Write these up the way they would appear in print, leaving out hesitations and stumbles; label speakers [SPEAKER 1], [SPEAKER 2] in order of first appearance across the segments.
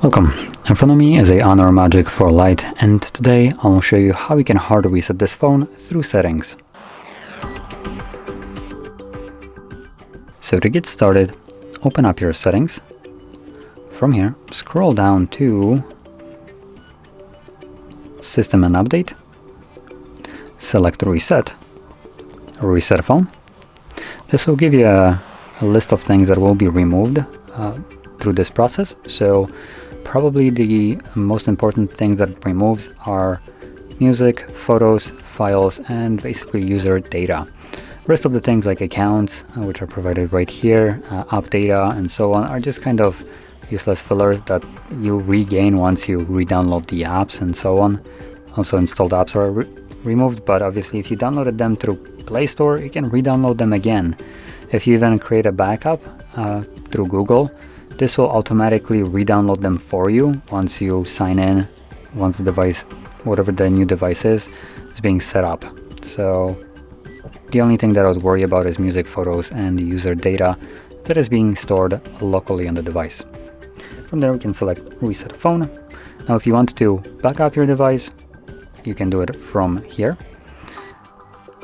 [SPEAKER 1] Welcome. In front of me is a Honor Magic4 Lite, and today I'll show you how you can hard reset this phone through settings. So to get started, open up your settings. From here, scroll down to System and Update. Select Reset Phone. This will give you a list of things that will be removed through this process. So probably the most important things that it removes are music, photos, files, and basically user data. Rest of the things like accounts, which are provided right here, app data, and so on, are just kind of useless fillers that you regain once you re-download the apps and so on. Also, installed apps are removed, but obviously if you downloaded them through Play Store, you can re-download them again. If you even create a backup through Google, this will automatically re-download them for you once you sign in, once the device, whatever the new device is being set up. So the only thing that I would worry about is music, photos, and user data that is being stored locally on the device. From there, we can select Reset Phone. Now, if you want to back up your device, you can do it from here.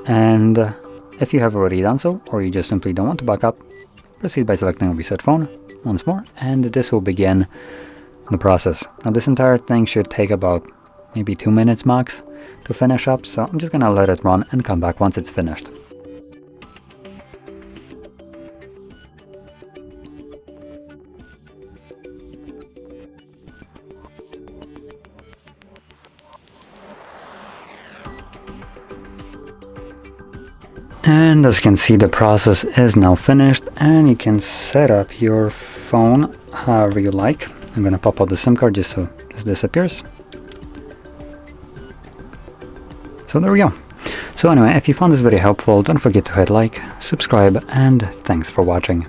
[SPEAKER 1] And if you have already done so, or you just simply don't want to back up, proceed by selecting Reset Phone once more, and this will begin the process. Now, this entire thing should take about maybe 2 minutes max to finish up, so I'm just gonna let it run and come back once it's finished. And as you can see, the process is now finished, and you can set up your phone however you like. I'm gonna pop out the SIM card just so this disappears. So there we go. So anyway, if you found this video helpful, don't forget to hit like, subscribe, and thanks for watching.